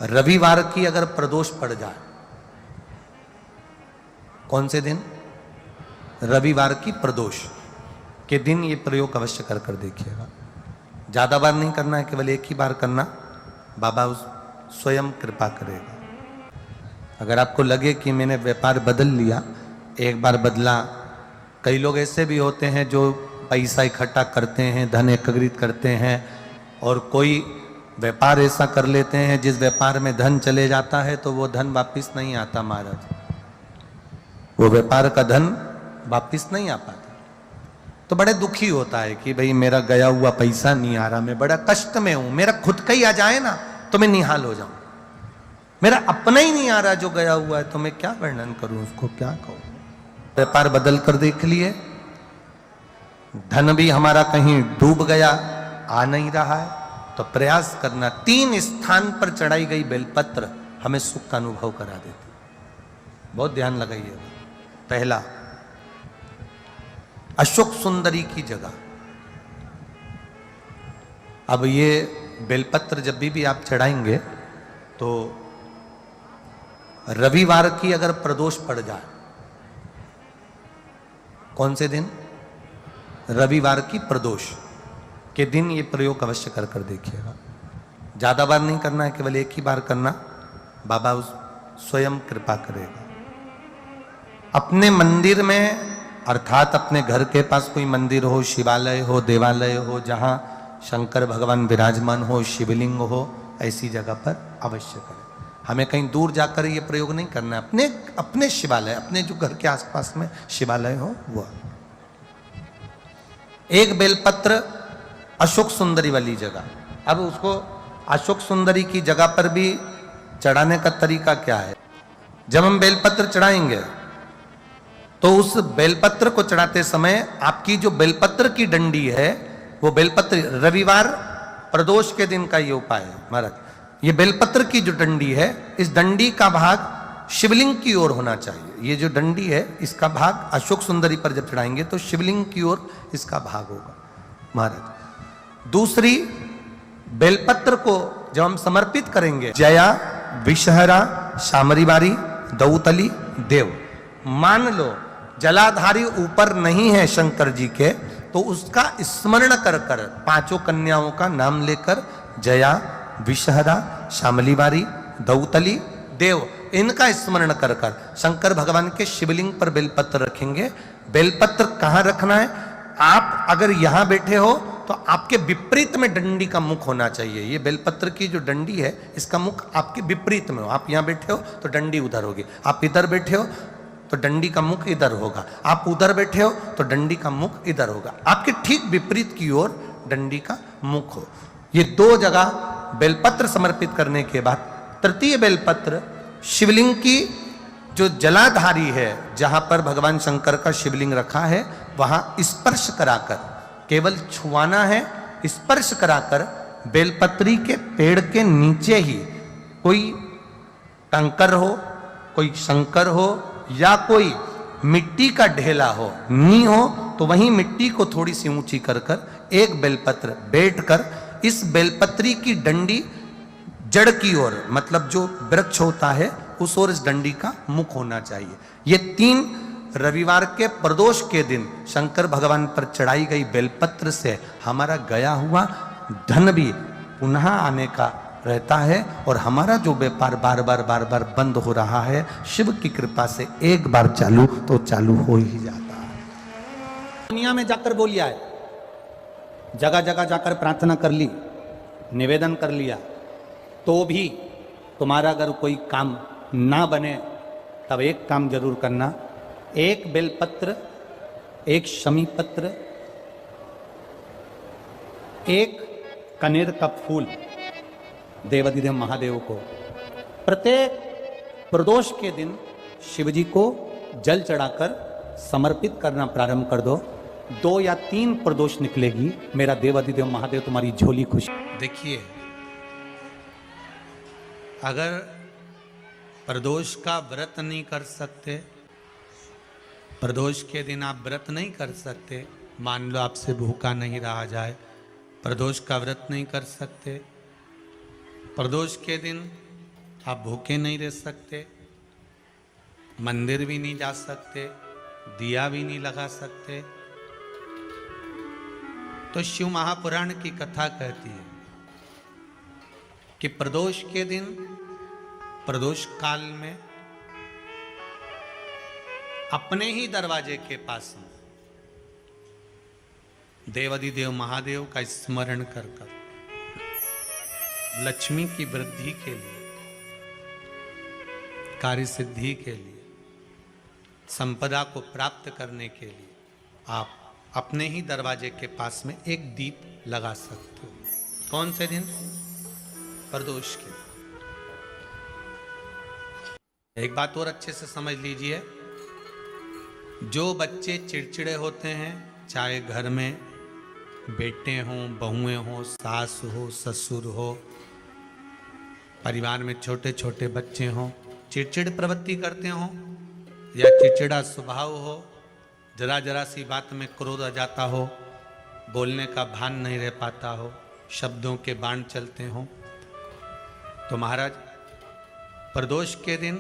रविवार की अगर प्रदोष पड़ जाए, कौन से दिन? रविवार की प्रदोष के दिन ये प्रयोग अवश्य कर कर देखिएगा। ज्यादा बार नहीं करना है, केवल एक ही बार करना, बाबा उस स्वयं कृपा करेगा। अगर आपको लगे कि मैंने व्यापार बदल लिया, एक बार बदला, कई लोग ऐसे भी होते हैं जो पैसा इकट्ठा करते हैं, धन एकत्रित करते हैं, और कोई व्यापार ऐसा कर लेते हैं जिस व्यापार में धन चले जाता है तो वो धन वापिस नहीं आता महाराज, वो व्यापार का धन वापिस नहीं आ पाता। तो बड़े दुखी होता है कि भाई मेरा गया हुआ पैसा नहीं आ रहा, मैं बड़ा कष्ट में हूं, मेरा खुद का ही आ जाए ना तो मैं निहाल हो जाऊं, मेरा अपना ही नहीं आ रहा जो गया हुआ है, तो मैं क्या वर्णन करूं, उसको क्या कहूं। व्यापार बदल कर देख लिए, धन भी हमारा कहीं डूब गया, आ नहीं रहा है, तो प्रयास करना। 3 स्थान पर चढ़ाई गई बेलपत्र हमें सुख का अनुभव करा देती, बहुत ध्यान लगाइएगा। पहला, अशोक सुंदरी की जगह। अब ये बेलपत्र जब भी आप चढ़ाएंगे तो रविवार की अगर प्रदोष पड़ जाए, कौन से दिन? रविवार की प्रदोष के दिन ये प्रयोग अवश्य कर कर देखिएगा। ज्यादा बार नहीं करना है, केवल एक ही बार करना, बाबा उस स्वयं कृपा करेगा। अपने मंदिर में, अर्थात अपने घर के पास कोई मंदिर हो, शिवालय हो, देवालय हो, जहां शंकर भगवान विराजमान हो, शिवलिंग हो, ऐसी जगह पर अवश्य करें। हमें कहीं दूर जाकर ये प्रयोग नहीं करना है, अपने अपने शिवालय, अपने जो घर के आसपास में शिवालय हो वो। एक बेलपत्र अशोक सुंदरी वाली जगह। अब उसको अशोक सुंदरी की जगह पर भी चढ़ाने का तरीका क्या है? जब हम बेलपत्र चढ़ाएंगे तो उस बेलपत्र को चढ़ाते समय आपकी जो बेलपत्र की डंडी है, वो बेलपत्र, रविवार प्रदोष के दिन का ये उपाय है महाराज, ये बेलपत्र की जो डंडी है, इस डंडी का भाग शिवलिंग की ओर होना चाहिए। ये जो डंडी है, इसका भाग अशोक सुंदरी पर जब चढ़ाएंगे तो शिवलिंग की ओर इसका भाग होगा महाराज। दूसरी, बेलपत्र को जब हम समर्पित करेंगे, जया, विषहरा, शामरीवारी, दौतली, देव, मान लो जलाधारी ऊपर नहीं है शंकर जी के, तो उसका स्मरण कर कर, 5 कन्याओं का नाम लेकर, जया, विषहरा, शामलीवारी, दौतली, देव, इनका स्मरण कर कर शंकर भगवान के शिवलिंग पर बेलपत्र रखेंगे। बेलपत्र कहां रखना है? आप अगर यहां बैठे हो तो आपके विपरीत में डंडी का मुख होना चाहिए। ये बेलपत्र की जो डंडी है, इसका मुख आपके विपरीत में हो। आप यहां बैठे हो तो डंडी उधर होगी, आप इधर बैठे हो तो डंडी का मुख इधर होगा, आप उधर बैठे हो तो डंडी का मुख इधर होगा, आपके ठीक विपरीत की ओर डंडी का मुख हो। ये 2 जगह बेलपत्र समर्पित करने के बाद, तृतीय बेलपत्र शिवलिंग की जो जलाधारी है, जहां पर भगवान शंकर का शिवलिंग रखा है, वहां स्पर्श कराकर, केवल छुआना है, स्पर्श कराकर बेलपत्री के पेड़ के नीचे ही कोई कंकर हो, कोई शंकर हो, या कोई मिट्टी का ढेला हो, नी हो, तो वहीं मिट्टी को थोड़ी सी ऊंची कर कर एक बेलपत्र बैठकर इस बेलपत्री की डंडी जड़ की ओर, मतलब जो वृक्ष होता है उस ओर इस डंडी का मुख होना चाहिए। ये 3 रविवार के प्रदोष के दिन शंकर भगवान पर चढ़ाई गई बेलपत्र से हमारा गया हुआ धन भी पुनः आने का रहता है, और हमारा जो व्यापार बार बार बंद हो रहा है, शिव की कृपा से एक बार चालू तो चालू हो ही जाता है। दुनिया में जाकर बोलिया है, जगह जगह जाकर प्रार्थना कर ली, निवेदन कर लिया, तो भी तुम्हारा अगर कोई काम ना बने, तब एक काम जरूर करना, एक बेलपत्र, एक शमी पत्र, एक कनेर का फूल देवाधिदेव महादेव को प्रत्येक प्रदोष के दिन शिवजी को जल चढ़ाकर समर्पित करना प्रारंभ कर दो। 2 या 3 प्रदोष निकलेगी, मेरा देवाधिदेव महादेव तुम्हारी झोली खुशी। देखिए, अगर प्रदोष का व्रत नहीं कर सकते, प्रदोष के दिन आप व्रत नहीं कर सकते, मान लो आपसे भूखा नहीं रहा जाए, प्रदोष का व्रत नहीं कर सकते, प्रदोष के दिन आप भूखे नहीं रह सकते, मंदिर भी नहीं जा सकते, दिया भी नहीं लगा सकते। तो शिव महापुराण की कथा कहती है कि प्रदोष के दिन, प्रदोष काल में अपने ही दरवाजे के पास में देवाधिदेव महादेव का स्मरण कर कर लक्ष्मी की वृद्धि के लिए, कार्य सिद्धि के लिए, संपदा को प्राप्त करने के लिए आप अपने ही दरवाजे के पास में एक दीप लगा सकते हो। कौन से दिन? प्रदोष के। एक बात और अच्छे से समझ लीजिए, जो बच्चे चिड़चिड़े होते हैं, चाहे घर में बेटे हों, बहुएं हों, सास हो, ससुर हो, परिवार में छोटे छोटे बच्चे हों, चिड़चिड़ प्रवृत्ति करते हों या चिड़चिड़ा स्वभाव हो, जरा जरा सी बात में क्रोध आ जाता हो, बोलने का भान नहीं रह पाता हो, शब्दों के बाण चलते हों, तो महाराज प्रदोष के दिन,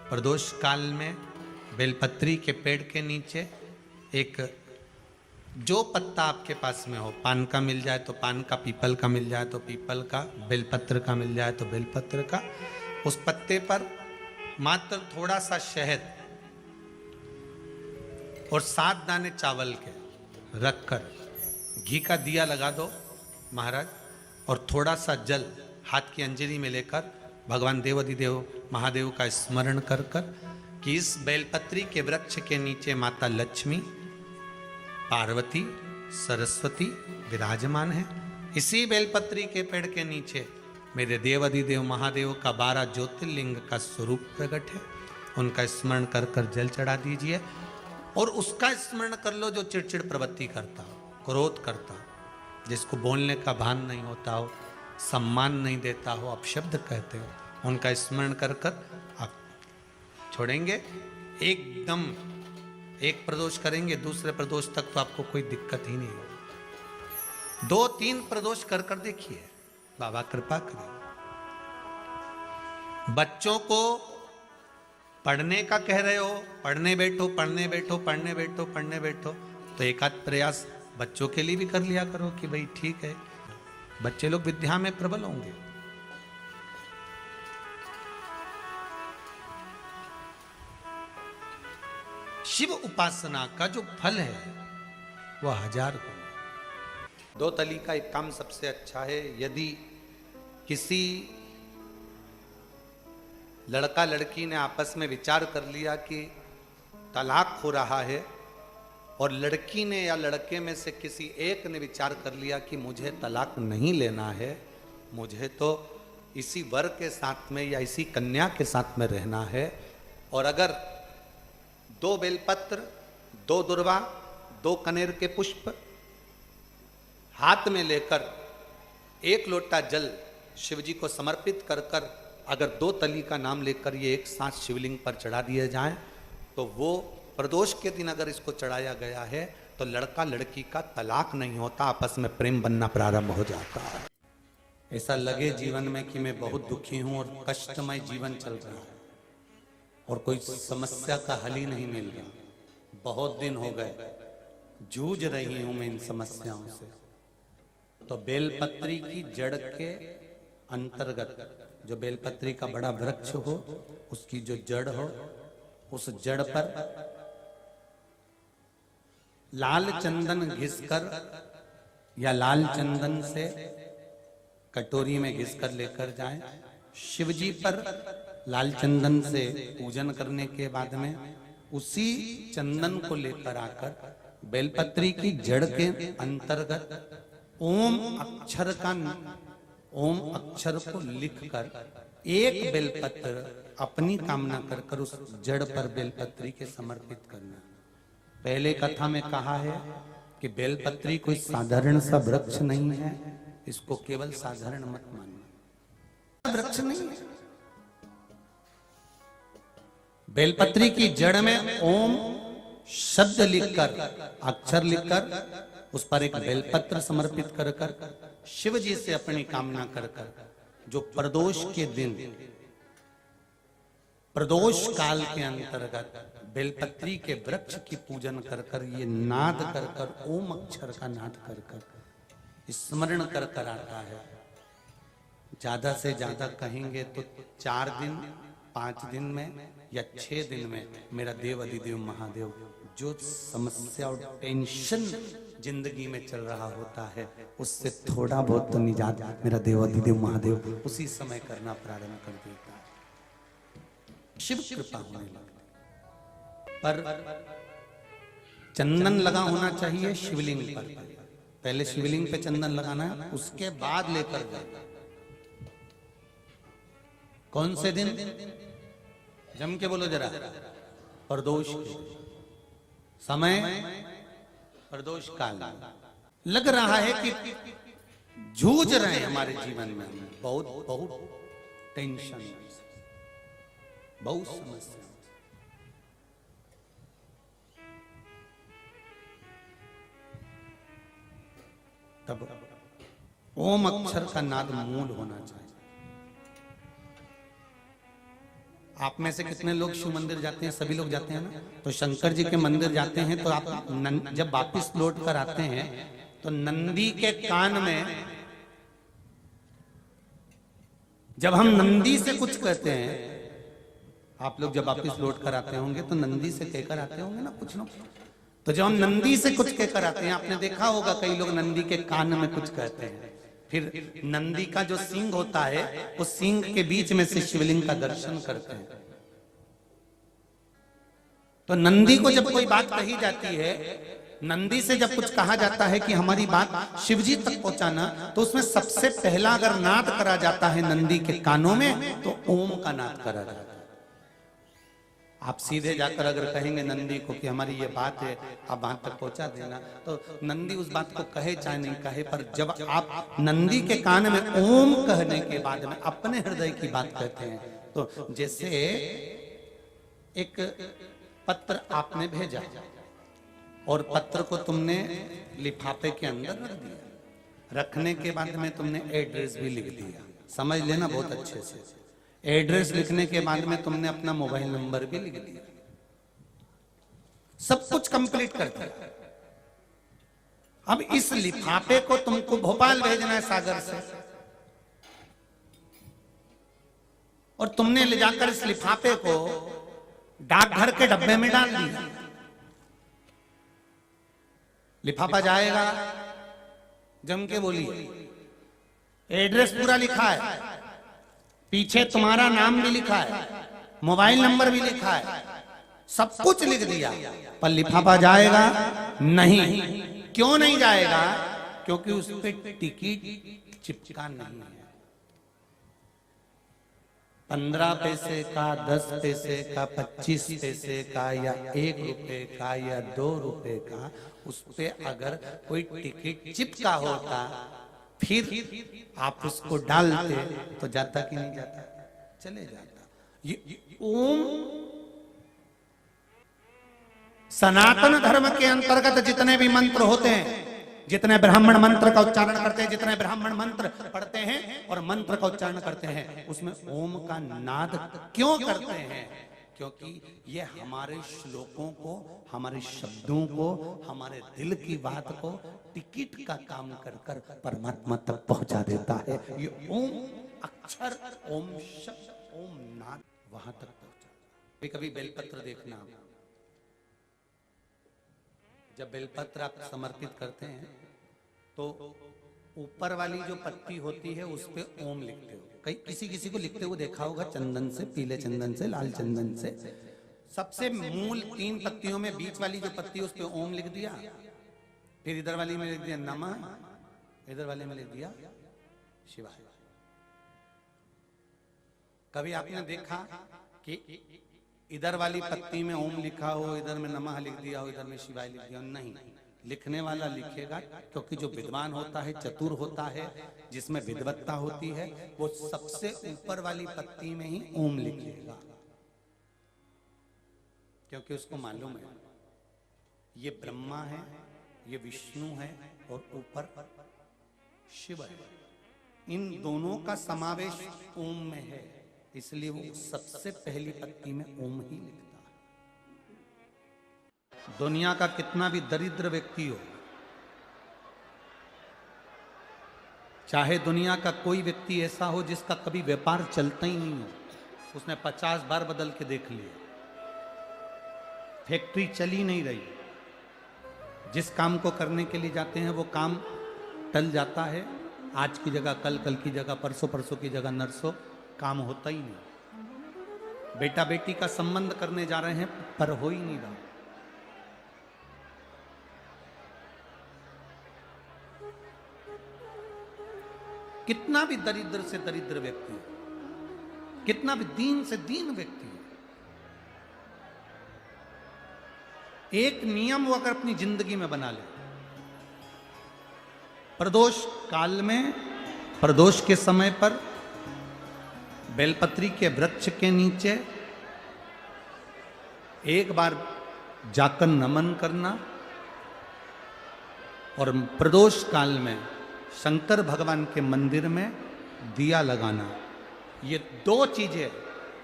प्रदोष काल में बेलपत्री के पेड़ के नीचे एक, जो पत्ता आपके पास में हो, पान का मिल जाए तो पान का, पीपल का मिल जाए तो पीपल का, बेलपत्र का मिल जाए तो बेलपत्र का, उस पत्ते पर मात्र थोड़ा सा शहद और 7 दाने चावल के रखकर घी का दिया लगा दो महाराज, और थोड़ा सा जल हाथ की अंजलि में लेकर भगवान देवाधिदेव महादेव का स्मरण कर कर कि इस बेलपत्री के वृक्ष के नीचे माता लक्ष्मी, पार्वती, सरस्वती विराजमान है। इसी बेलपत्री के पेड़ के नीचे मेरे देवाधिदेव महादेव का 12 ज्योतिर्लिंग का स्वरूप प्रकट है। उनका स्मरण कर कर जल चढ़ा दीजिए और उसका स्मरण कर लो जो चिड़चिड़ प्रवृत्ति करता हो, क्रोध करता हो, जिसको बोलने का भान नहीं होता हो, सम्मान नहीं देता हो, अपशब्द कहते हो, उनका स्मरण कर कर आप छोड़ेंगे। एकदम एक प्रदोष करेंगे, दूसरे प्रदोष तक तो आपको कोई दिक्कत ही नहीं होगी। 2-3 प्रदोष कर कर देखिए, बाबा कृपा करें। बच्चों को पढ़ने का कह रहे हो, पढ़ने बैठो, पढ़ने बैठो, पढ़ने बैठो, पढ़ने बैठो, तो एक आध प्रयास बच्चों के लिए भी कर लिया करो कि भाई ठीक है, बच्चे लोग विद्या में प्रबल होंगे। शिव उपासना का जो फल है वह 1000 गुना। 2 तली का एक काम सबसे अच्छा है। यदि किसी लड़का लड़की ने आपस में विचार कर लिया कि तलाक हो रहा है, और लड़की ने या लड़के में से किसी एक ने विचार कर लिया कि मुझे तलाक नहीं लेना है, मुझे तो इसी वर के साथ में या इसी कन्या के साथ में रहना है, और अगर 2 बेलपत्र, 2 दुर्वा, 2 कनेर के पुष्प हाथ में लेकर 1 लोटा जल शिव जी को समर्पित कर कर अगर 2 तली का नाम लेकर ये एक साथ शिवलिंग पर चढ़ा दिए जाएं, तो वो प्रदोष के दिन अगर इसको चढ़ाया गया है तो लड़का लड़की का तलाक नहीं होता, आपस में प्रेम बनना प्रारंभ हो जाता है। ऐसा लगे जीवन में कि मैं बहुत दुखी हूं और कष्टमय जीवन चल रहा है और कोई समस्या का हल ही नहीं मिल रहा, बहुत दिन हो गए जूझ रही हूं मैं इन समस्याओं से, तो बेलपत्री की जड़ के अंतर्गत, जो बेलपत्री का बड़ा वृक्ष हो उसकी जो जड़ हो, उस जड़ पर लाल चंदन घिसकर या लाल चंदन से कटोरी में घिसकर लेकर जाएं। शिवजी पर लाल चंदन से पूजन करने के बाद में उसी चंदन को लेकर आकर बेलपत्री की जड़ के अंतर्गत ओम अक्षर को लिखकर एक बेलपत्र अपनी कामना कर कर उस जड़ पर बेलपत्री के समर्पित करना। पहले कथा में कहा है कि बेलपत्री कोई साधारण सा वृक्ष नहीं है, इसको केवल साधारण मत मानना, वृक्ष नहीं है। बेलपत्री की जड़ में ओम शब्द लिखकर, अक्षर लिखकर उस पर एक बेलपत्र समर्पित कर कर शिव जी से अपनी कामना कर कर जो प्रदोष के दिन प्रदोष काल के अंतर्गत बेलपत्री के वृक्ष की पूजन कर कर, ये नाद कर कर, ओम अक्षर का नाद कर कर स्मरण कर कर आता है। ज्यादा से ज्यादा कहेंगे तो 4 दिन 5 दिन में या 6 दिन में मेरा देव अधिदेव महादेव जो समस्या और टेंशन जिंदगी में चल रहा होता है उससे थोड़ा बहुत तो निजात मेरा देव अधिदेव महादेव उसी समय करना प्रारंभ कर देता है। शिव कृपा होने लगती। पर चंदन लगा होना चाहिए शिवलिंग पर। पहले शिवलिंग पे चंदन लगाना है, उसके बाद लेकर जाना। कौन से दिन? जम के बोलो जरा। प्रदोष समय, प्रदोष काल। लग रहा है कि जूझ रहे हैं हमारे जीवन में, बहुत बहुत टेंशन, बहुत समस्या। तब ओम अक्षर का नाद मूल होना चाहिए। आप में से कितने लोग शिव मंदिर जाते हैं? सभी लोग जाते हैं ना। तो शंकर जी के मंदिर जाते हैं तो आप जब वापस लौट कर आते हैं तो नंदी के कान में, जब हम नंदी से कुछ कहते हैं, आप लोग जब वापस लौट कर आते होंगे तो नंदी से कहकर आते होंगे ना कुछ ना। तो जब हम नंदी से कुछ कहकर आते हैं, आपने देखा होगा कई लोग नंदी के कान में कुछ कहते हैं। फिर नंदी का जो सींग होता है उस सींग के बीच में से शिवलिंग का दर्शन करते हैं। तो नंदी को जब कोई बात कही जाती है, नंदी से जब कुछ कहा जाता है कि हमारी बात शिवजी तक पहुंचाना, तो उसमें सबसे पहला अगर नाद करा जाता है नंदी के कानों में तो ओम का नाद करा जाता है। आप सीधे जाकर अगर कहेंगे नंदी को कि हमारी ये बात है, आप वहां तक पहुंचा देना, तो नंदी उस बात को कहे चाहे नहीं कहे, पर जब आप नंदी के कान में ओम कहने के बाद में अपने हृदय की बात कहते हैं, तो जैसे एक पत्र आपने भेजा और पत्र को तुमने लिफाफे के अंदर रख दिया, रखने के बाद में तुमने एड्रेस भी लिख दिया। समझ लेना बहुत अच्छे से। एड्रेस लिखने के बाद में तुमने अपना मोबाइल नंबर भी लिख दिया, सब कुछ कंप्लीट कर दिया। अब इस लिफाफे को तुमको भोपाल भेजना है सागर से, और तुमने ले जाकर इस लिफाफे को डाकघर के डब्बे में डाल दिया। लिफाफा जाएगा, जम के बोलिए, एड्रेस पूरा लिखा है, पीछे तुम्हारा नाम भी लिखा है, मोबाइल नंबर भी लिखा है, सब कुछ लिख दिया, पर लिफाफा जाएगा नहीं। क्यों नहीं जाएगा? क्योंकि उस पे टिकट चिपका नहीं है। 15 पैसे का, 10 पैसे का, 25 पैसे का, या 1 रुपए का, या 2 रुपए का, उस पे अगर कोई टिकट चिपका होता फिर आप उसको डालते तो जाता कि नहीं जाता? चले जाता। ये ओम सनातन धर्म के अंतर्गत जितने भी मंत्र होते हैं, जितने ब्राह्मण मंत्र का उच्चारण करते हैं, जितने ब्राह्मण मंत्र पढ़ते हैं और मंत्र का उच्चारण करते हैं, उसमें ओम का नाद क्यों करते हैं? क्योंकि ये हमारे श्लोकों को, हमारे शब्दों को, हमारे दिल की बात को टिकट का काम कर कर परमात्मा तक पहुंचा देता है। ये ओम अक्षर, ओम शब्द, ओम नाद वहां तक पहुंचा। कभी बेलपत्र देखना, जब बेलपत्र आप समर्पित करते हैं तो ऊपर वाली जो पत्ती होती है उस पे ओम लिखते हो। कई किसी को लिखते हुए देखा होगा, चंदन से, पीले चंदन से, लाल चंदन से। सबसे मूल 3 पत्तियों में बीच वाली जो पत्ती है उस पे ओम लिख दिया, फिर इधर वाली में लिख दिया नमः, इधर वाले में लिख दिया शिवाय। कभी आपने देखा कि इधर वाली पत्ती में ओम लिखा हो, इधर में नमः लिख दिया हो, इधर में शिवाय लिख दिया हो? नहीं, लिखने वाला लिखेगा, क्योंकि जो विद्वान होता है, चतुर होता है, जिसमें विद्वत्ता होती है, वो सबसे ऊपर वाली पत्ती में ही ओम लिखेगा, क्योंकि उसको मालूम है ये ब्रह्मा है, ये विष्णु है और ऊपर शिव है। इन दोनों का समावेश ओम में है, इसलिए वो सबसे पहली पत्ती में ओम ही लिखता है। दुनिया का कितना भी दरिद्र व्यक्ति हो, चाहे दुनिया का कोई व्यक्ति ऐसा हो जिसका कभी व्यापार चलता ही नहीं हो, उसने 50 बार बदल के देख लिया, फैक्ट्री चली नहीं रही, जिस काम को करने के लिए जाते हैं वो काम टल जाता है, आज की जगह कल, कल की जगह परसों, परसों की जगह नरसों, काम होता ही नहीं। बेटा बेटी का संबंध करने जा रहे हैं पर हो ही नहीं रहा। कितना भी दरिद्र से दरिद्र व्यक्ति हो, कितना भी दीन से दीन व्यक्ति हो, एक नियम वो अगर अपनी जिंदगी में बना ले, प्रदोष काल में, प्रदोष के समय पर बेलपत्री के वृक्ष के नीचे एक बार जाकर नमन करना और प्रदोष काल में शंकर भगवान के मंदिर में दिया लगाना, ये 2 चीजें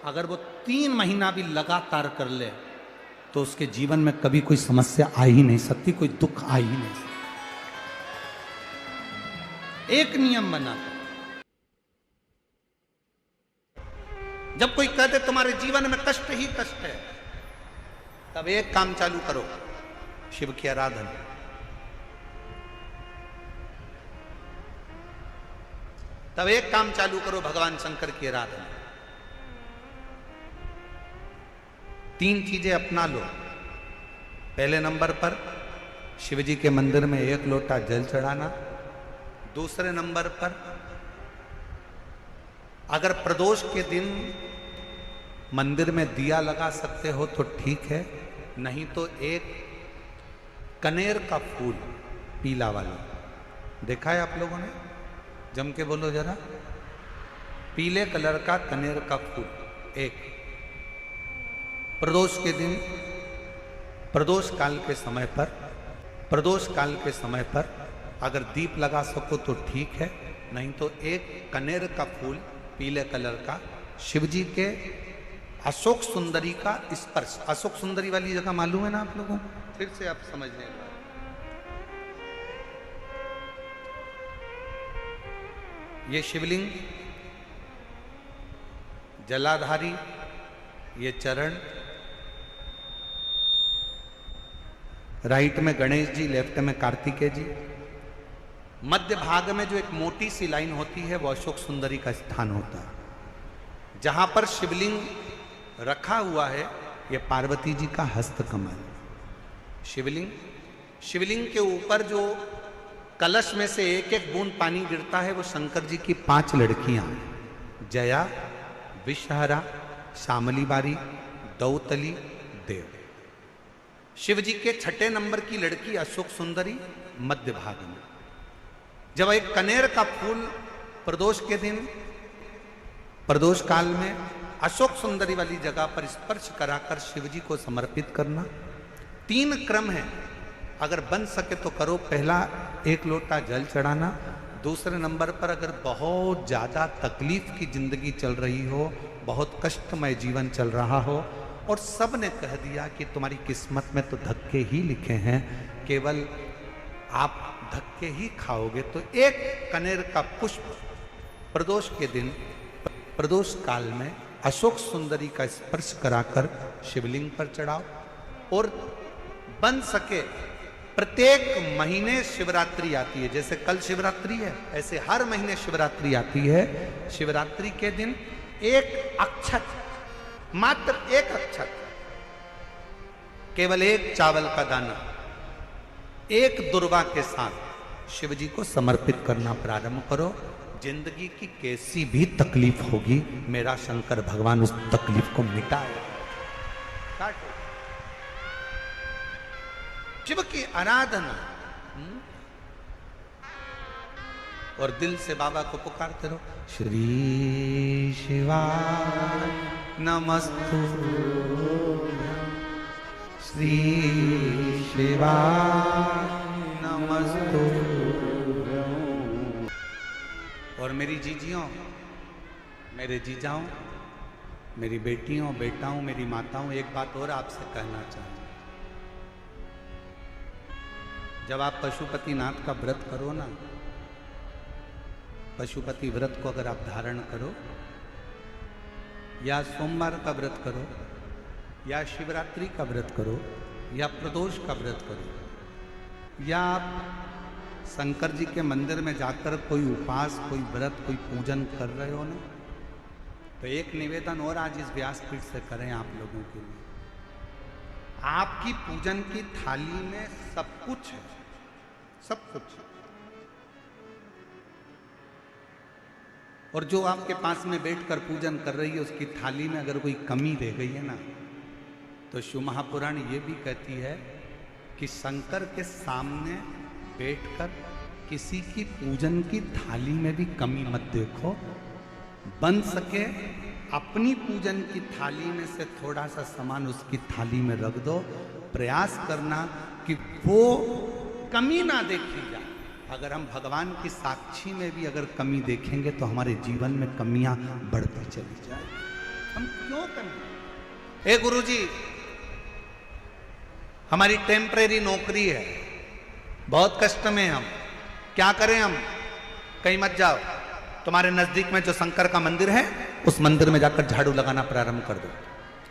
अगर वो 3 महीना भी लगातार कर ले तो उसके जीवन में कभी कोई समस्या आ ही नहीं सकती, कोई दुख आ ही नहीं सकता। एक नियम बना, जब कोई कहते तुम्हारे जीवन में कष्ट ही कष्ट है, तब एक काम चालू करो, शिव की आराधना। तब एक काम चालू करो, भगवान शंकर की आराधना। 3 चीजें अपना लो। पहले नंबर पर शिव जी के मंदिर में 1 लोटा जल चढ़ाना। दूसरे नंबर पर अगर प्रदोष के दिन मंदिर में दिया लगा सकते हो तो ठीक है, नहीं तो एक कनेर का फूल पीला वाला, देखा है आप लोगों ने? जम के बोलो जरा, पीले कलर का कनेर का फूल एक प्रदोष के दिन, प्रदोष काल के समय पर, प्रदोष काल के समय पर अगर दीप लगा सको तो ठीक है, नहीं तो एक कनेर का फूल पीले कलर का, शिव जी के अशोक सुंदरी का स्पर्श। अशोक सुंदरी वाली जगह मालूम है ना आप लोगों को? फिर से आप समझ लें। ये शिवलिंग, जलाधारी, ये चरण, राइट में गणेश जी, लेफ्ट में कार्तिकेय जी, मध्य भाग में जो एक मोटी सी लाइन होती है वो अशोक सुंदरी का स्थान होता है। जहां पर शिवलिंग रखा हुआ है ये पार्वती जी का हस्त कमल। शिवलिंग, शिवलिंग के ऊपर जो कलश में से 1-1 बूंद पानी गिरता है वो शंकर जी की 5 लड़कियां, जया, विषहरा, शामली बारी, दौतली, देव। शिव जी के 6ठे नंबर की लड़की अशोक सुंदरी मध्य भाग में। जब एक कनेर का फूल प्रदोष के दिन, प्रदोष काल में अशोक सुंदरी वाली जगह पर स्पर्श कराकर शिव जी को समर्पित करना। 3 क्रम है, अगर बन सके तो करो। पहला 1 लोटा जल चढ़ाना। दूसरे नंबर पर अगर बहुत ज़्यादा तकलीफ की जिंदगी चल रही हो, बहुत कष्टमय जीवन चल रहा हो और सब ने कह दिया कि तुम्हारी किस्मत में तो धक्के ही लिखे हैं, केवल आप धक्के ही खाओगे, तो 1 कनेर का पुष्प प्रदोष के दिन, प्रदोष काल में अशोक सुंदरी का स्पर्श कराकर शिवलिंग पर चढ़ाओ। और बन सके प्रत्येक महीने शिवरात्रि आती है, जैसे कल शिवरात्रि है ऐसे हर महीने शिवरात्रि आती है। शिवरात्रि के दिन 1 अक्षत, मात्र 1 अक्षत, केवल 1 चावल का दाना, 1 दुर्वा के साथ शिव जी को समर्पित करना प्रारंभ करो। जिंदगी की कैसी भी तकलीफ होगी, मेरा शंकर भगवान उस तकलीफ को मिटाएगा। शिव की आराधना और दिल से बाबा को पुकारते रहो, श्री शिवाय नमस्तुभ्यं, श्री शिवाय नमस्तुभ्यं। और मेरी जीजियों, मेरे जीजाओं, मेरी बेटियों, बेटाओं, मेरी माताओं, एक बात और आपसे कहना चाहूँ। जब आप पशुपतिनाथ का व्रत करो ना, पशुपति व्रत को अगर आप धारण करो, या सोमवार का व्रत करो, या शिवरात्रि का व्रत करो, या प्रदोष का व्रत करो, या आप शंकर जी के मंदिर में जाकर कोई उपास, कोई व्रत, कोई पूजन कर रहे हो ना, तो एक निवेदन और आज इस व्यासपीठ से करें आप लोगों के लिए। आपकी पूजन की थाली में सब कुछ है, सब कुछ। और जो आपके पास में बैठकर पूजन कर रही है, उसकी थाली में अगर कोई कमी रह गई है ना, तो शिव महापुराण ये भी कहती है कि शंकर के सामने बैठकर किसी की पूजन की थाली में भी कमी मत देखो। बन सके अपनी पूजन की थाली में से थोड़ा सा सामान उसकी थाली में रख दो। प्रयास करना कि वो कमी ना देखी जाए। अगर हम भगवान की साक्षी में भी अगर कमी देखेंगे तो हमारे जीवन में कमियां बढ़ती चली जाए। हम क्यों कमी? गुरुजी, हमारी टेम्परेरी नौकरी है, बहुत कष्ट में हम, क्या करें हम? कहीं मत जाओ, तुम्हारे नजदीक में जो शंकर का मंदिर है उस मंदिर में जाकर झाड़ू लगाना प्रारंभ कर दो।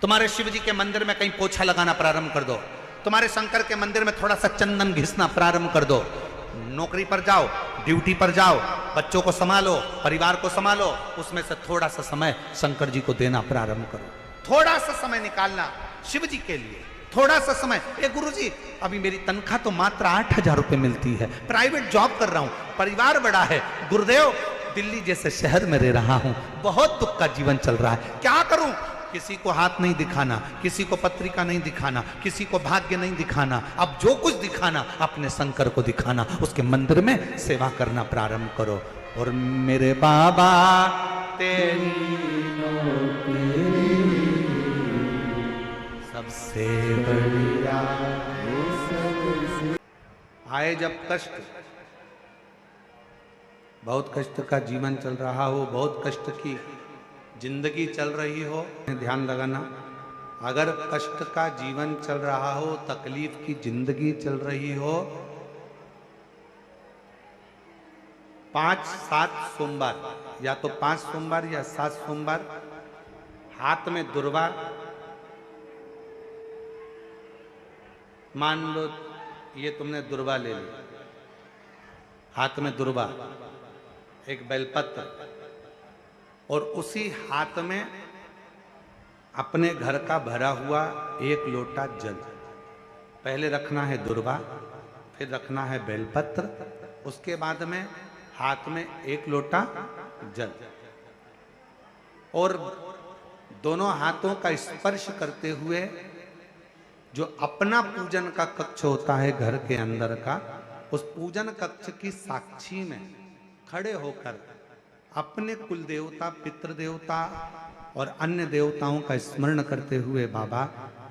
तुम्हारे शिव जी के मंदिर में कहीं पोछा लगाना प्रारंभ कर दो। तुम्हारे शंकर के मंदिर में थोड़ा सा चंदन घिसना प्रारंभ कर दो। नौकरी पर जाओ, ड्यूटी पर जाओ, बच्चों को संभालो, परिवार को संभालो, उसमें से थोड़ा सा समय शंकर जी को देना प्रारंभ करो। थोड़ा सा समय निकालना शिव जी के लिए, थोड़ा सा समय। गुरुजी, अभी मेरी तनख्वाह तो मात्र 8,000 रुपए मिलती है, प्राइवेट जॉब कर रहा हूं, परिवार बड़ा है, गुरुदेव दिल्ली जैसे शहर में रह रहा हूं, बहुत दुख का जीवन चल रहा है, क्या करूं? किसी को हाथ नहीं दिखाना, किसी को पत्रिका नहीं दिखाना, किसी को भाग्य नहीं दिखाना। अब जो कुछ दिखाना अपने शंकर को दिखाना, उसके मंदिर में सेवा करना प्रारंभ करो। और मेरे बाबा तेरी सबसे बढ़िया। आए जब कष्ट, बहुत कष्ट का जीवन चल रहा हो, बहुत कष्ट की जिंदगी चल रही हो, ध्यान लगाना, अगर कष्ट का जीवन चल रहा हो, तकलीफ की जिंदगी चल रही हो, 5-7 सोमवार, या तो 5 सोमवार या 7 सोमवार, हाथ में दुर्वा, मान लो ये तुमने दुर्वा ले ली, हाथ में दुर्वा, एक बेलपत्र, और उसी हाथ में अपने घर का भरा हुआ 1 लोटा जल। पहले रखना है दुर्वा, फिर रखना है बेलपत्र, उसके बाद में हाथ में 1 लोटा जल, और दोनों हाथों का स्पर्श करते हुए जो अपना पूजन का कक्ष होता है घर के अंदर का, उस पूजन कक्ष की साक्षी में खड़े होकर अपने कुल देवता, पितृ देवता और अन्य देवताओं का स्मरण करते हुए, बाबा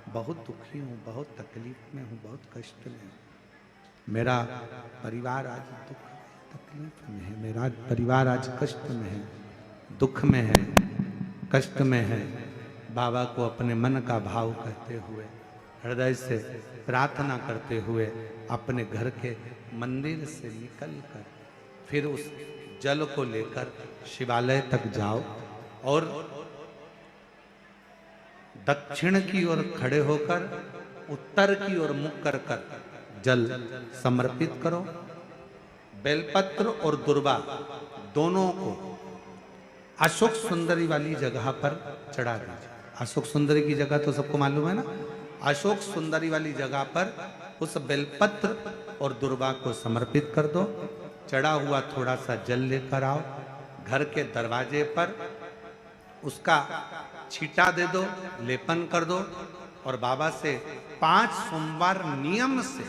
बहुत दुखी हूँ, बहुत तकलीफ में हूँ, बहुत कष्ट में हूँ, मेरा परिवार आज दुख तकलीफ में है, मेरा परिवार आज कष्ट में है, दुख में है, कष्ट में है। बाबा को अपने मन का भाव कहते हुए, हृदय से प्रार्थना करते हुए अपने घर के मंदिर से निकलकर फिर उस जल को लेकर शिवालय तक जाओ और दक्षिण की ओर खड़े होकर उत्तर की ओर मुख कर कर जल समर्पित करो। बेलपत्र और दुर्वा दोनों को अशोक सुंदरी वाली जगह पर चढ़ा दीजिए। अशोक सुंदरी की जगह तो सबको मालूम है ना। अशोक सुंदरी वाली जगह पर उस बेलपत्र और दुर्वा को समर्पित कर दो। चढ़ा हुआ थोड़ा सा जल लेकर आओ, घर के दरवाजे पर उसका छींटा दे दो, लेपन कर दो और बाबा से 5 सोमवार नियम से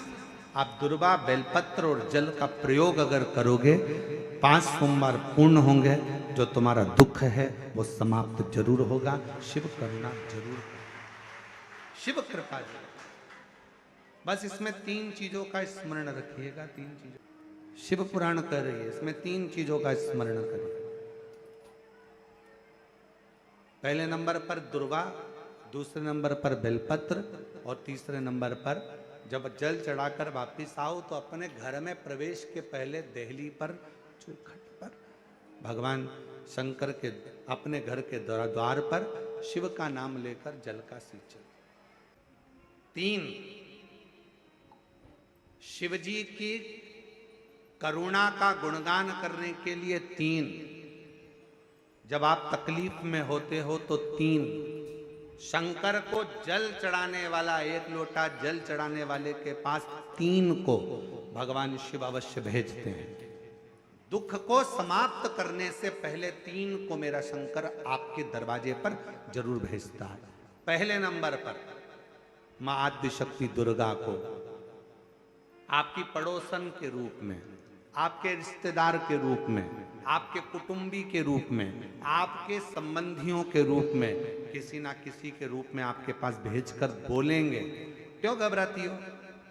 आप दुर्वा, बेलपत्र और जल का प्रयोग अगर करोगे, 5 सोमवार पूर्ण होंगे। जो तुम्हारा दुख है वो समाप्त जरूर होगा। शिव करुणा जरूर, शिव कृपा जरूर। बस इसमें 3 चीजों का स्मरण रखिएगा। 3 चीजों शिव पुराण कर रही है, इसमें 3 चीजों का स्मरण करिए। पहले नंबर पर दुर्वा, दूसरे नंबर पर बेलपत्र और तीसरे नंबर पर जब जल चढ़ाकर वापिस आओ तो अपने घर में प्रवेश के पहले देहली पर चौखट पर भगवान शंकर के अपने घर के द्वार पर शिव का नाम लेकर जल का सिंचन। 3 शिवजी की करुणा का गुणगान करने के लिए 3, जब आप तकलीफ में होते हो तो 3, शंकर को जल चढ़ाने वाला 1 लोटा जल चढ़ाने वाले के पास 3 को भगवान शिव अवश्य भेजते हैं। दुख को समाप्त करने से पहले 3 को मेरा शंकर आपके दरवाजे पर जरूर भेजता है। पहले नंबर पर मां आद्य शक्ति दुर्गा को आपकी पड़ोसन के रूप में, आपके रिश्तेदार के रूप में, आपके कुटुंबी के रूप में, आपके संबंधियों के रूप में, किसी ना किसी के रूप में आपके पास भेजकर बोलेंगे, क्यों घबराती हो,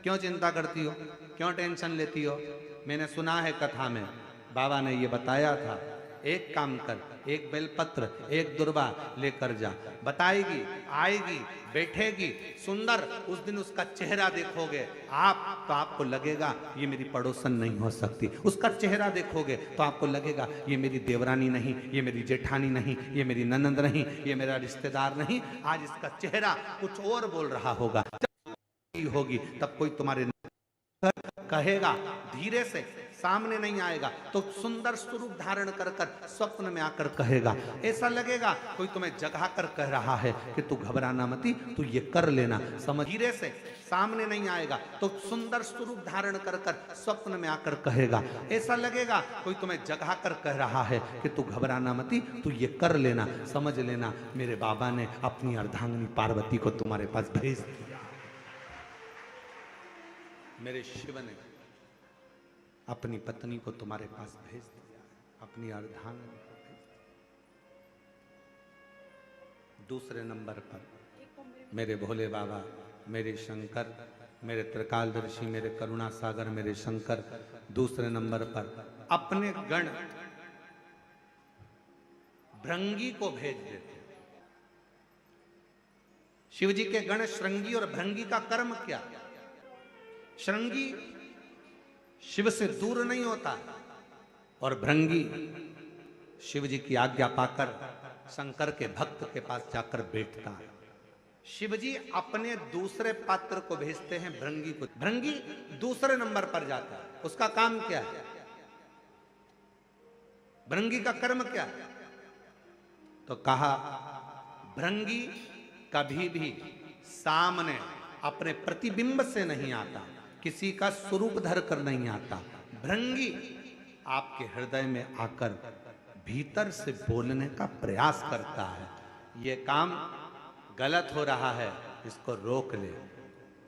क्यों चिंता करती हो, क्यों टेंशन लेती हो। मैंने सुना है कथा में बाबा ने ये बताया था, एक काम कर, एक बेलपत्र, एक दुर्वा लेकर जा, बताएगी, आएगी, बैठेगी, सुंदर, उस दिन उसका चेहरा देखोगे आप तो आपको लगेगा ये मेरी पड़ोसन नहीं हो सकती। उसका चेहरा देखोगे तो आपको लगेगा ये मेरी देवरानी नहीं, ये मेरी जेठानी नहीं, ये मेरी ननंद नहीं, ये मेरा रिश्तेदार नहीं। आज इसका चेहरा कुछ और बोल रहा होगा। जब होगी तब कोई तुम्हारे कहेगा, धीरे से, सामने नहीं आएगा तो सुंदर स्वरूप धारण कर कर स्वप्न में आकर कहेगा। ऐसा लगेगा कोई तुम्हें जगा कर कह रहा है कि तू घबराना मती, तू ये कर लेना, समझ। धीरे से, सामने नहीं आएगा तो सुंदर स्वरूप धारण कर कर स्वप्न में आकर कहेगा। ऐसा लगेगा कोई तुम्हें जगा कर कह रहा है कि तू घबराना मती, तू ये कर लेना, समझ लेना मेरे बाबा ने अपनी अर्धांगिनी पार्वती को तुम्हारे पास भेज दिया। मेरे शिव ने अपनी पत्नी को तुम्हारे पास भेज दिया, अपनी अर्धांगिनी को भेज दिया। दूसरे नंबर पर मेरे भोले बाबा, मेरे शंकर, मेरे त्रिकालदर्शी, मेरे करुणा सागर, मेरे शंकर दूसरे नंबर पर अपने गण भृंगी को भेज देते। शिवजी के गण श्रृंगी और भृंगी का कर्म क्या? श्रृंगी शिव से दूर नहीं होता और भृंगी शिव जी की आज्ञा पाकर शंकर के भक्त के पास जाकर बैठता है। शिव जी अपने दूसरे पात्र को भेजते हैं भृंगी को। भृंगी दूसरे नंबर पर जाता है। उसका काम क्या है? भृंगी का कर्म क्या है? तो कहा भृंगी कभी भी सामने अपने प्रतिबिंब से नहीं आता, किसी का स्वरूप धर कर नहीं आता। भृंगी आपके हृदय में आकर भीतर से बोलने का प्रयास करता है। ये काम गलत हो रहा है, इसको रोक ले।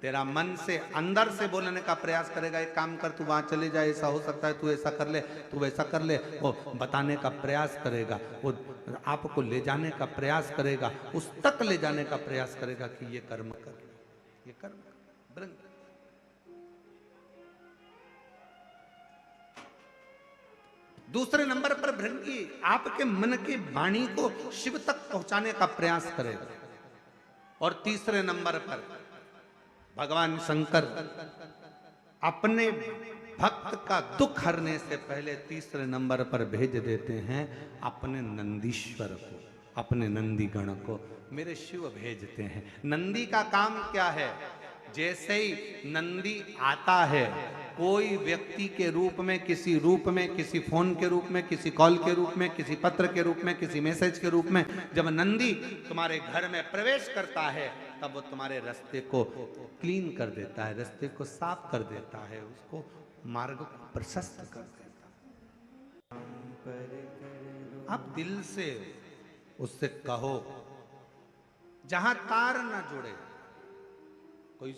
तेरा मन से अंदर से बोलने का प्रयास करेगा, एक काम कर, तू वहां चले जा, ऐसा हो सकता है, तू ऐसा कर ले, तू वैसा कर ले। वो बताने का प्रयास करेगा, वो आपको ले जाने का प्रयास करेगा, उस तक ले जाने का प्रयास करेगा कि ये कर्म कर, ये कर्म कर। भृंगी दूसरे नंबर पर भृंगी आपके मन की वाणी को शिव तक पहुंचाने का प्रयास करेगा। और तीसरे नंबर पर भगवान शंकर अपने भक्त का दुख हरने से पहले तीसरे नंबर पर भेज देते हैं अपने नंदीश्वर को, अपने नंदी गण को मेरे शिव भेजते हैं। नंदी का काम क्या है? जैसे ही नंदी आता है, कोई व्यक्ति के रूप में, किसी रूप में, किसी फोन के रूप में, किसी कॉल के रूप में, किसी पत्र के रूप में, किसी मैसेज के रूप में, जब नंदी तुम्हारे घर में प्रवेश करता है तब वो तुम्हारे रास्ते को क्लीन कर देता है, रास्ते को साफ कर देता है, उसको मार्ग को प्रशस्त कर देता है। आप दिल से उससे कहो, जहां तार ना जुड़े। कोई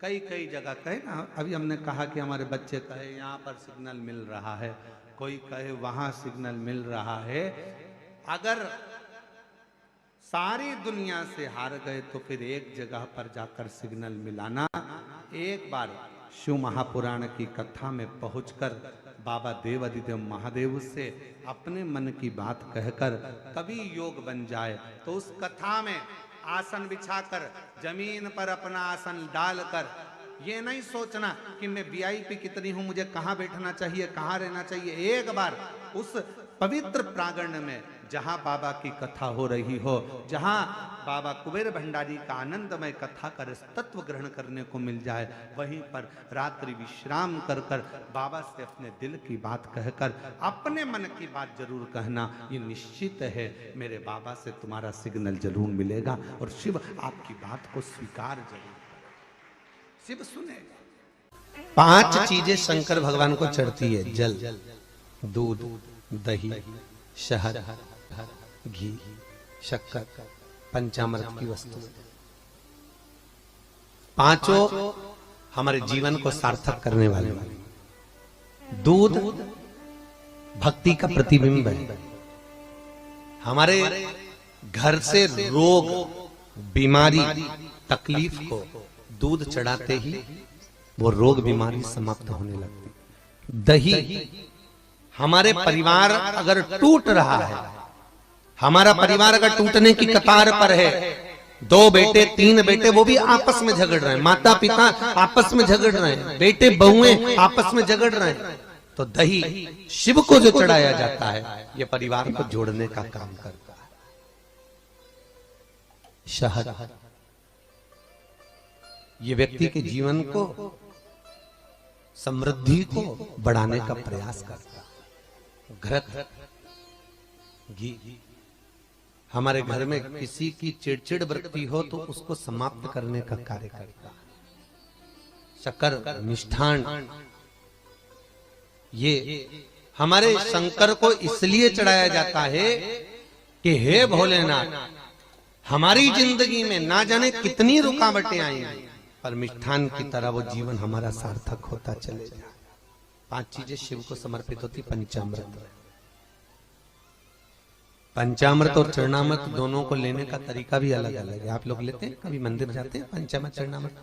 कई जगह कहे ना, अभी हमने कहा कि हमारे बच्चे कहे यहाँ पर सिग्नल मिल रहा है, कोई कहे वहां सिग्नल मिल रहा है। अगर सारी दुनिया से हार गए तो फिर एक जगह पर जाकर सिग्नल मिलाना। एक बार शिव महापुराण की कथा में पहुंचकर बाबा देव अधिदेव महादेव से अपने मन की बात कहकर कभी योग बन जाए तो उस कथा में आसन बिछाकर जमीन पर अपना आसन डालकर ये नहीं सोचना कि मैं वीआईपी कितनी हूं, मुझे कहां बैठना चाहिए, कहां रहना चाहिए। एक बार उस पवित्र प्रांगण में जहां बाबा की कथा हो रही हो, जहां बाबा कुबेर भंडारी का आनंदमय कथा कर तत्व ग्रहण करने को मिल जाए, वहीं पर रात्रि विश्राम कर कर बाबा से अपने दिल की बात कहकर अपने मन की बात जरूर कहना। ये निश्चित है मेरे बाबा से तुम्हारा सिग्नल जरूर मिलेगा और शिव आपकी बात को स्वीकार जरूर, शिव सुनेगा। 5 चीजें शंकर भगवान को चढ़ती है, जल, दूध, दही, शहद, घी, शक्कर, पंचामृत की वस्तु। 5 हमारे जीवन को सार्थक करने वाले। दूध भक्ति का प्रतिबिंब है। हमारे घर से रोग, बीमारी, तकलीफ को दूध चढ़ाते ही वो रोग बीमारी समाप्त होने लगती। दही, हमारे परिवार अगर टूट रहा है, हमारा परिवार अगर टूटने की कतार पर है, 2 बेटे 3 बेटे वो भी आपस में झगड़ रहे हैं, माता पिता आपस में झगड़ रहे हैं, बेटे बहुएं आपस में झगड़ रहे हैं, तो दही शिव को जो चढ़ाया जाता है ये परिवार को जोड़ने का काम करता है। शहद, ये व्यक्ति के जीवन को, समृद्धि को बढ़ाने का प्रयास करता है। घृत, घी, हमारे घर में किसी की चिड़चिड़ वृत्ति हो तो उसको समाप्त करने का कार्य करता है। शक्कर, मिष्ठान, ये हमारे शंकर को इसलिए चढ़ाया जाता है कि हे भोलेनाथ, हमारी जिंदगी में ना जाने कितनी रुकावटें आई पर मिष्ठान की तरह वो जीवन हमारा सार्थक होता चले जाए। 5 चीजें शिव को समर्पित होती। पंचामृत, पंचामृत और चरणामृत दोनों को लेने का तरीका भी अलग अलग है। आप लोग लेते हैं, कभी मंदिर जाते हैं, पंचामृत चरणामृत,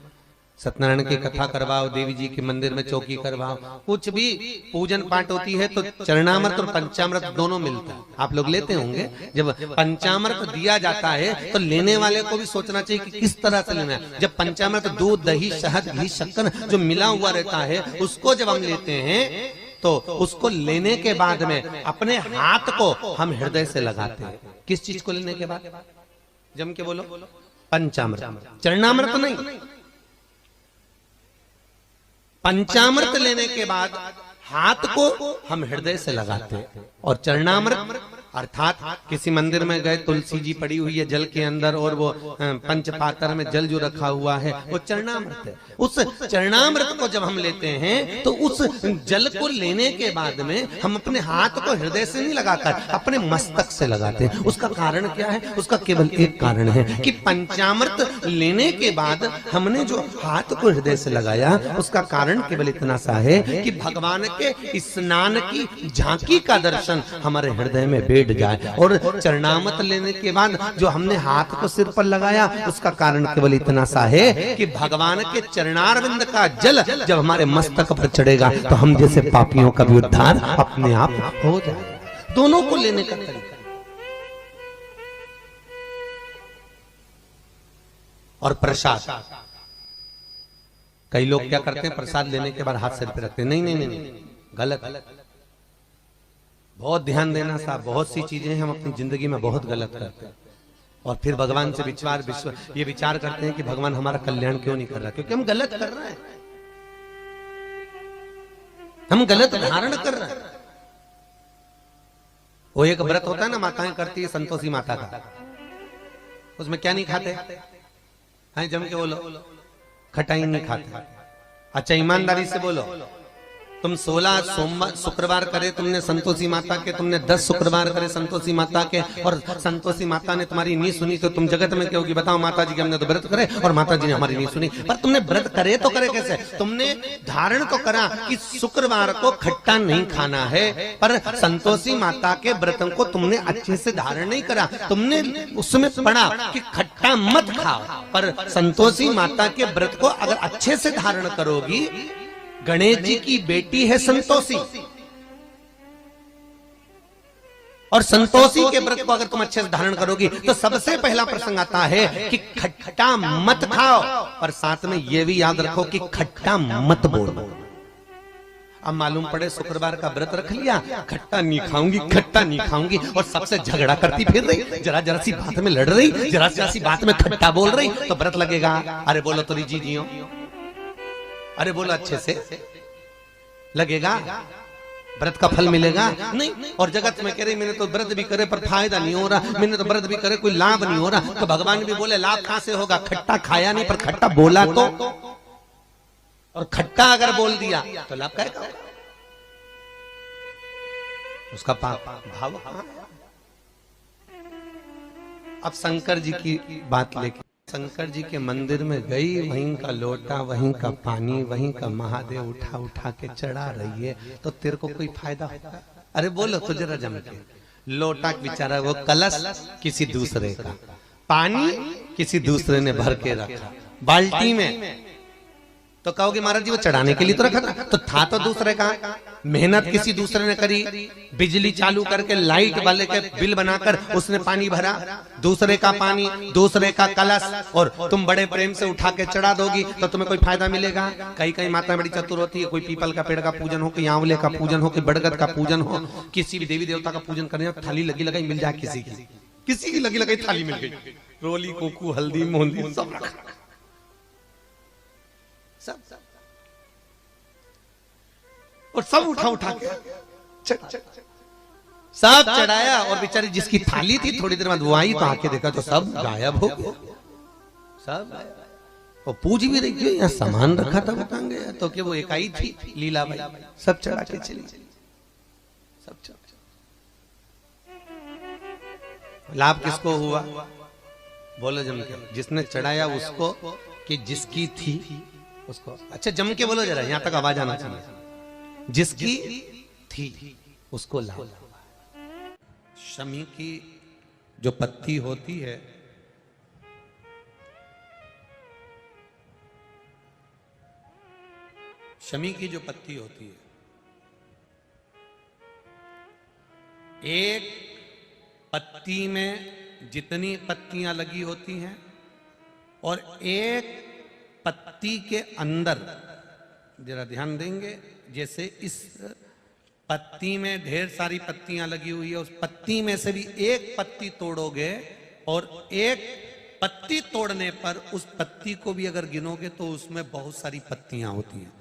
सत्यनारायण की कथा करवाओ, देवी जी के मंदिर में चौकी करवाओ, कुछ भी पूजन पाठ होती है तो चरणामृत और पंचामृत दोनों मिलता है। आप लोग लेते होंगे। जब पंचामृत दिया जाता है तो लेने वाले को भी सोचना चाहिए कि किस तरह से लेना है। जब पंचामृत दूध, दही, शहद, घी, शक्कर जो मिला हुआ रहता है उसको जब हम लेते हैं तो उसको लेने के बाद में अपने हाथ को हम हृदय से लगाते हैं। किस चीज को लेने के बाद? जम के बोलो, पंचामृत। चरणामृत नहीं, पंचामृत लेने के बाद हाथ को हम हृदय से लगाते हैं। और चरणामृत अर्थात किसी मंदिर में गए, तुलसी जी पड़ी हुई है जल के अंदर और वो पंचपात्र में जल जो रखा हुआ है वो चरणामृत है। उस चरणामृत को जब हम लेते हैं तो उस जल को लेने के बाद में हम अपने हाथ को हृदय से नहीं लगाकर अपने मस्तक से लगाते हैं। उसका कारण क्या है? उसका केवल एक कारण है कि पंचामृत लेने के बाद हमने जो हाथ को हृदय से लगाया उसका कारण केवल इतना सा है कि भगवान के स्नान की झांकी का दर्शन हमारे हृदय में बैठ जाए। और चरणामृत लेने के बाद जो हमने हाथ को सिर पर लगाया उसका कारण केवल इतना सा है कि भगवान के चरणारविंद का जल जब हमारे मस्तक पर चढ़ेगा तो हम जैसे पापियों का भी उद्धार अपने आप हो जाएगा। दोनों को लेने का तरीका। और प्रसाद, कई लोग क्या करते हैं, प्रसाद लेने के बाद हाथ सिर पे रखते हैं। नहीं नहीं नहीं, गलत। बहुत ध्यान देना साहब, बहुत सी चीजें हम अपनी जिंदगी में बहुत गलत करते हैं और फिर भगवान से ये विचार करते हैं कि भगवान हमारा कल्याण क्यों नहीं कर रहा, क्योंकि हम गलत कर रहे हैं, हम गलत धारण कर रहे हैं। वो एक व्रत होता है ना, माताएं करती है संतोषी माता का, उसमें क्या नहीं खाते हैं? जम के बोलो, खटाई नहीं खाते। अच्छा ईमानदारी से बोलो, तुम 16 सोमवार शुक्रवार करे तुमने संतोषी माता के, तुमने 10 शुक्रवार करे संतोषी माता के, और संतोषी माता ने तुम्हारी नहीं सुनी तो तुम जगत में कहोगी बताओ माता जी के हमने तो व्रत करे और माता जी ने हमारी नहीं सुनी। पर तुमने व्रत करे तो करे कैसे? तुमने धारण तो करा कि शुक्रवार को खट्टा नहीं खाना है, पर संतोषी माता के व्रत को तुमने अच्छे से धारण नहीं करा। तुमने उसमें पढ़ा कि खट्टा मत खाओ, पर संतोषी माता के व्रत को अगर अच्छे से धारण करोगी, गणेश जी की बेटी है संतोषी, और संतोषी के व्रत को अगर तुम अच्छे से धारण करोगी तो सबसे पहला प्रसंग आता है कि खट्टा मत खाओ, और साथ में यह भी याद रखो कि खट्टा मत बोलो। अब मालूम पड़े शुक्रवार का व्रत रख लिया, खट्टा नहीं खाऊंगी, खट्टा नहीं खाऊंगी, और सबसे झगड़ा करती फिर रही, जरा जरा सी बात में लड़ रही, जरा जरा सी बात में खट्टा बोल रही, तो व्रत लगेगा? अरे बोलो तो जी जियो, अरे बोलो अच्छे से, लगेगा? व्रत का फल मिलेगा? नहीं। और जगत में कह रही मैंने तो व्रत भी करे पर फायदा नहीं हो रहा, मैंने तो व्रत भी करे कोई लाभ नहीं हो रहा, तो भगवान भी बोले लाभ कहां से होगा? खट्टा खाया नहीं पर खट्टा बोला तो, और खट्टा अगर बोल दिया तो लाभ क्या होगा? उसका पाप भाव। अब शंकर जी की बात लेके, शंकर जी के मंदिर में गई, वहीं का लोटा, वहीं का पानी, वहीं का महादेव उठा उठा के चढ़ा रही है, तो तेरे को कोई फायदा होगा? अरे बोलो तो जरा जम के। लोटा बेचारा वो कलश किसी दूसरे का, पानी किसी दूसरे ने भर के रखा बाल्टी में, तो कहोगे महाराज जी वो चढ़ाने के लिए तो रखा था, तो था तो दूसरे का, मेहनत किसी दूसरे ने करी, बिजली चालू करके लाइट वाले के बिल बनाकर उसने पानी भरा, दूसरे का पानी, दूसरे का कलश, और तुम बड़े प्रेम से उठा के चढ़ा दोगी तो तुम्हें कोई फायदा मिलेगा? कई कई माता बड़ी चतुर होती है, कोई पीपल का पेड़ का पूजन हो, कोई आंवले का पूजन हो, कोई बड़गद का पूजन हो, किसी भी देवी देवता का पूजन करने थाली लगी लगाई मिल जाए, किसी की लगी लगाई थाली मिल गई, रोली कुकू हल्दी मोहंदी सब रखा, सब और सब उठा उठा के सब चढ़ाया, और बेचारी जिसकी थाली थी थोड़ी देर बाद वो आई तो आके देखा तो सब गायब हो गया, सब गायब। और पूछ भी रही क्यों यहाँ सामान रखा था वो कहां गया? तो क्या वो इकाई थी लीलाबाई, सब चढ़ा के चली, सब चढ़ा। लाभ किसको हुआ? बोलो जम के, जिसने चढ़ाया उसको कि जिसकी थी उसको? अच्छा जम के बोलो जरा, यहां तक आवाज आना चाहिए। जिसकी थी उसको लाभ। शमी की जो पत्ती होती है, शमी की जो पत्ती होती है, एक पत्ती में जितनी पत्तियां लगी होती हैं और एक पत्ती के अंदर, जरा ध्यान देंगे, जैसे इस पत्ती में ढेर सारी पत्तियां लगी हुई है, उस पत्ती में से भी एक पत्ती तोड़ोगे और एक पत्ती तोड़ने पर उस पत्ती को भी अगर गिनोगे तो उसमें बहुत सारी पत्तियां होती हैं।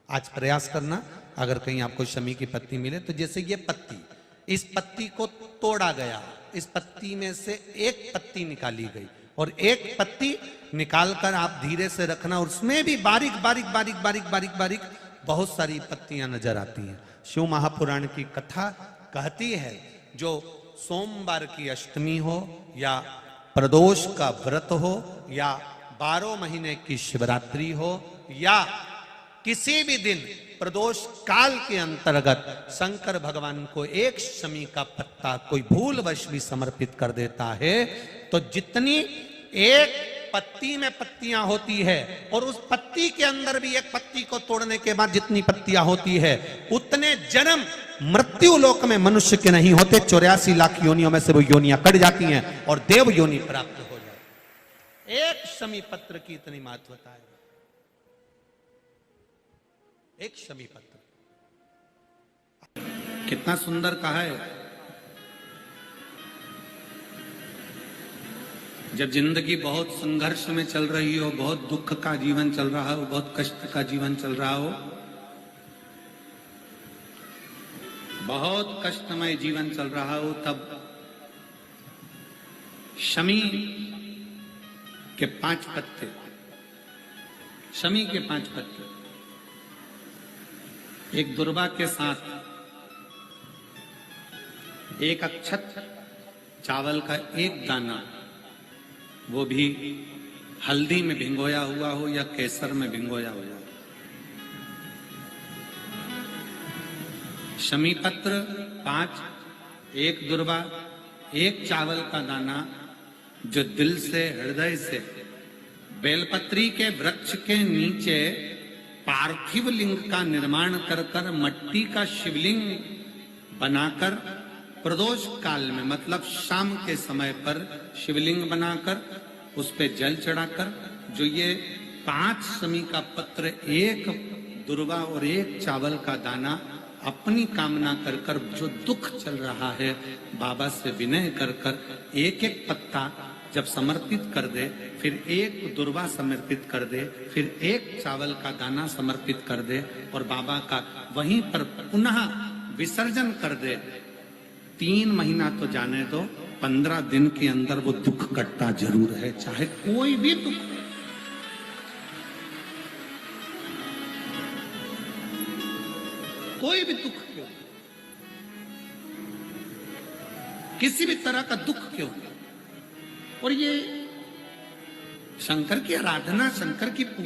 आज प्रयास करना, अगर कहीं आपको शमी की पत्ती मिले तो जैसे ये पत्ती, इस पत्ती को तोड़ा गया, इस पत्ती में से एक पत्ती निकाली गई और एक पत्ती निकालकर आप धीरे से रखना, और उसमें भी बारीक बारीक बारीक बारीक बारीक बारीक बहुत सारी पत्तियां नजर आती हैं। शिव महापुराण की कथा कहती है, जो सोमवार की अष्टमी हो या प्रदोष का व्रत हो या 12 महीने की शिवरात्रि हो या किसी भी दिन प्रदोष काल के अंतर्गत शंकर भगवान को एक शमी का पत्ता कोई भूलवश भी समर्पित कर देता है, तो जितनी एक पत्ती में पत्तियां होती है और उस पत्ती के अंदर भी एक पत्ती को तोड़ने के बाद जितनी पत्तियां होती है, उतने जन्म मृत्यु लोक में मनुष्य के नहीं होते। 84 लाख योनियों में से वो योनियां कट जाती हैं और देव योनि प्राप्त हो जाती। एक शमी पत्र की इतनी महत्वता है, एक शमी पत्र। कितना सुंदर कहा है। जब जिंदगी बहुत संघर्ष में चल रही हो, बहुत दुख का जीवन चल रहा हो, बहुत कष्ट का जीवन चल रहा हो, बहुत कष्टमय जीवन चल रहा हो, तब शमी के 5 पत्ते, शमी के 5 पत्ते, एक दुर्वा के साथ एक अक्षत चावल का एक दाना, वो भी हल्दी में भिंगोया हुआ हो या केसर में भिंगोया हुआ हो, शमी पत्र 5, एक दुर्वा, एक चावल का दाना, जो दिल से हृदय से बेलपत्री के वृक्ष के नीचे पार्थिव लिंग का निर्माण कर कर मट्टी का शिवलिंग बनाकर प्रदोष काल में मतलब शाम के समय पर शिवलिंग बनाकर उस पे जल चढ़ाकर जो ये 5 समी का पत्र, एक दुर्वा और एक चावल का दाना अपनी कामना कर कर जो दुख चल रहा है बाबा से विनय कर कर एक एक पत्ता जब समर्पित कर दे, फिर एक दुर्वा समर्पित कर दे, फिर एक चावल का दाना समर्पित कर दे और बाबा का वहीं पर पुनः विसर्जन कर दे, 3 महीना तो जाने दो, 15 दिन के अंदर वो दुख कटता जरूर है, चाहे कोई भी दुख। कोई भी दुख क्यों, किसी भी तरह का दुख क्यों। और ये शंकर की आराधना, शंकर की